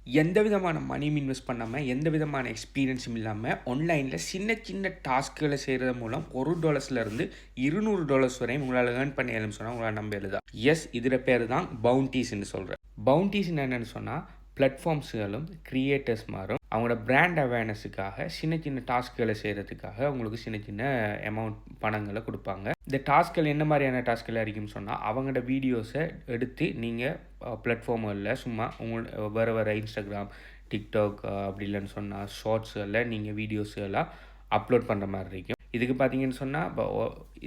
எந்த விதமான மணியும் இன்வெஸ்ட் பண்ணாமல் எந்த விதமான எக்ஸ்பீரியன்ஸும் இல்லாமல் ஆன்லைனில் சின்ன சின்ன டாஸ்க்குகளை செய்கிறது மூலம் $1 $200 வரையும் உங்களால் ஏர்ன் பண்ண இயலும் சொன்னால் உங்களால் நம்ப எழுதா. எஸ், இதில் பேர் தான் பவுண்டீஸ்ன்னு சொல்கிறேன். பவுண்டீஸ்ன்னு என்னென்னு சொன்னால் பிளாட்ஃபார்ம்ஸுகளும் கிரியேட்டர்ஸ் மாறும் அவங்களோட பிராண்ட் அவேர்னஸுக்காக சின்ன சின்ன டாஸ்க்குகளை செய்கிறதுக்காக உங்களுக்கு சின்ன சின்ன அமௌண்ட் பணங்களை கொடுப்பாங்க. இந்த டாஸ்க்கள் என்ன மாதிரியான டாஸ்க்கள் இருக்குன்னு சொன்னால் அவங்களோட வீடியோஸை எடுத்து நீங்கள் பிளாட்ஃபார்ம்களில் சும்மா வேறு இன்ஸ்டாகிராம், டிக்டாக் அப்படி இல்லைன்னு சொன்னால் ஷார்ட்ஸுகளில் நீங்கள் வீடியோஸுகளாக அப்லோட் பண்ணுற மாதிரி இருக்கும். இதுக்கு பார்த்தீங்கன்னு சொன்னால் இப்போ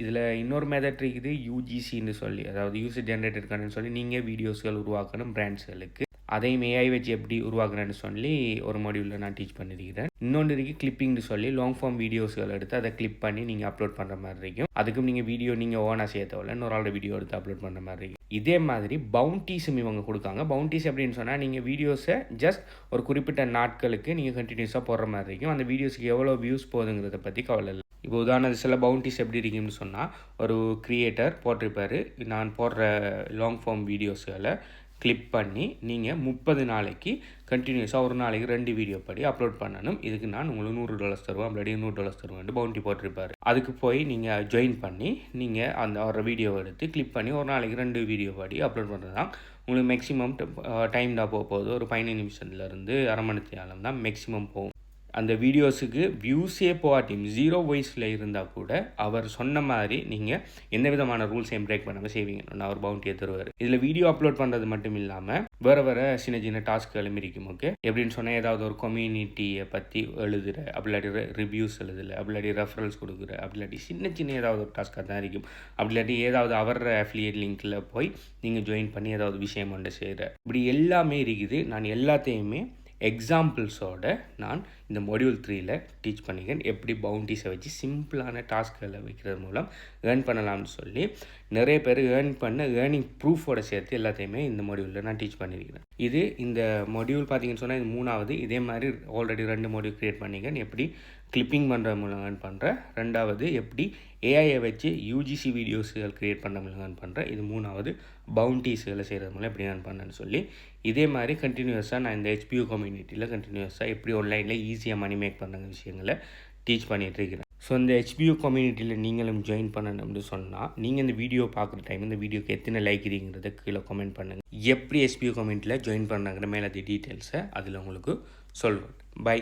இதில் இன்னொரு மெத்தட் இருக்குது யூஜிசின்னு சொல்லி, அதாவது யூசர் ஜென்ரேட்டட் கண்டென்ட் சொல்லி நீங்கள் வீடியோஸ்கள் உருவாக்கணும் பிராண்ட்ஸ்களுக்கு. அதையும் ஏஐ வச்சு எப்படி உருவாக்குறேன்னு சொல்லி ஒரு மாடியூலில் நான் டீச் பண்ணியிருக்கிறேன். இன்னொன்று இருக்குது கிளிப்பிங்னு சொல்லி லாங் ஃபார்ம் வீடியோஸ்கள் எடுத்து அதை கிளிப் பண்ணி நீங்கள் அப்லோட் பண்ணுற மாதிரி இருக்கும். அதுக்கும் நீங்கள் வீடியோ நீங்கள் ஓனாக செய்ய தேவையில்ல, இன்னொரு ஆளோட வீடியோ எடுத்து அப்லோட் பண்ணுற மாதிரி இருக்கும். இதே மாதிரி பவுண்டீஸும் இவங்க கொடுக்காங்க. பவுண்டீஸ் எப்படின்னு சொன்னால் நீங்கள் வீடியோஸை ஜஸ்ட் ஒரு குறிப்பிட்ட நாட்களுக்கு நீங்கள் கண்டினியூஸாக போடுற மாதிரி இருக்கும். அந்த வீடியோஸ்க்கு எவ்வளோ வியூஸ் போகுதுங்கிறத பற்றி கவலை இல்லை. இப்போ உதாரணத்து சில பவுண்டீஸ் எப்படி இருக்குன்னு சொன்னால் ஒரு கிரியேட்டர் போட்டிருப்பார், நான் போடுற லாங் ஃபார்ம் வீடியோஸ்களை கிளிப் பண்ணி நீங்கள் 30 நாளைக்கு கண்டினியூஸாக ஒரு நாளைக்கு 2 வீடியோ படி அப்லோட் பண்ணணும். இதுக்கு நான் உங்களுக்கு $100 தருவேன், அப்படி $100 தருவேன் பவுண்டி போட்டிருப்பார். அதுக்கு போய் நீங்கள் ஜாயின் பண்ணி நீங்கள் அந்த ஒரு வீடியோவை எடுத்து கிளிப் பண்ணி ஒரு நாளைக்கு 2 வீடியோ படி அப்லோட் பண்ணுறது தான் உங்களுக்கு மேக்ஸிமம் டைம் தான் போகுது. ஒரு 15 நிமிஷத்துலேருந்து அரை மணி நேரம் தான் மேக்ஸிமம் போகும். அந்த வீடியோஸுக்கு வியூஸே போகாட்டியும் 0 வாய்ஸில் இருந்தால் கூட அவர் சொன்ன மாதிரி நீங்கள் எந்த விதமான ரூல்ஸையும் பிரேக் பண்ணாமல் செய்வீங்க, நான் அவர் பவுண்டியை தருவார். இதில் வீடியோ அப்லோட் பண்ணுறது மட்டும் இல்லாமல் வேறு சின்ன சின்ன டாஸ்க்குகளும் இருக்கும். ஓகே, எப்படின்னு சொன்னால் ஏதாவது ஒரு கம்யூனிட்டியை பற்றி எழுதுகிற, அப்படி இல்லாட்டி ரிவ்யூஸ் எழுதுல, அப்படி இல்லாட்டி ரெஃபரல்ஸ் கொடுக்குற, அப்படி இல்லாட்டி சின்ன சின்ன ஏதாவது ஒரு டாஸ்க்காக தான் இருக்கும். அப்படி இல்லாட்டி ஏதாவது அவர் அஃபிலியேட் லிங்க்கில் போய் நீங்கள் ஜாயின் பண்ணி ஏதாவது விஷயம் ஒன்று செய்கிற, இப்படி எல்லாமே இருக்குது. நான் எல்லாத்தையுமே எக்ஸாம்பிள்ஸோட நான் இந்த மாடியூல் 3ல் டீச் பண்ணிக்கிறேன். எப்படி பவுண்டீஸை வச்சு சிம்பிளான டாஸ்க்களை வைக்கிறது மூலம் ஏர்ன் பண்ணலாம்னு சொல்லி நிறைய பேர் ஏர்ன் பண்ண ஏர்னிங் ப்ரூஃபோட சேர்த்து எல்லாத்தையுமே இந்த மாடியூலில் நான் டீச் பண்ணியிருக்கிறேன். இது இந்த மாடியூல் பார்த்தீங்கன்னு சொன்னால் இது 3வது. இதே மாதிரி ஆல்ரெடி 2 மாடியூல் க்ரியேட் பண்ணிக்கிறேன். எப்படி கிளிப்பிங் பண்ணுற மூலம் ஏர்ன் பண்ணுறேன். 2வது எப்படி ஏஐயை வச்சு யூஜிசி வீடியோஸுகள் க்ரியேட் பண்ணுற மூலம் ஏர்ன் பண்ணுறேன். இது 3வது பவுண்டீஸுகளை செய்கிறது மூலம் எப்படி ஏர்ன் பண்ணேன்னு சொல்லி இதே மாதிரி கண்டினியூஸாக நான் இந்த HPU கம்யூனிட்டியில் கண்டினியூஸாக எப்படி ஆன்லைனில் ஈஸியாக மணி மேக் பண்ணுற விஷயங்களை டீச் பண்ணிகிட்டு இருக்கிறேன். ஸோ இந்த HPU கம்யூனிட்டியில் நீங்களும் ஜாயின் பண்ணணும்னு சொன்னால் நீங்கள் இந்த வீடியோ பார்க்குற டைம் இந்த வீடியோக்கு எத்தனை லைக் இருக்குங்கிறத கீழே கமெண்ட் பண்ணுங்கள். எப்படி HPU கம்யூனிட்டியில் ஜாயின் பண்ணாங்கிற மேலே டீட்டெயில்ஸை அதில் உங்களுக்கு சொல்வேன். பை.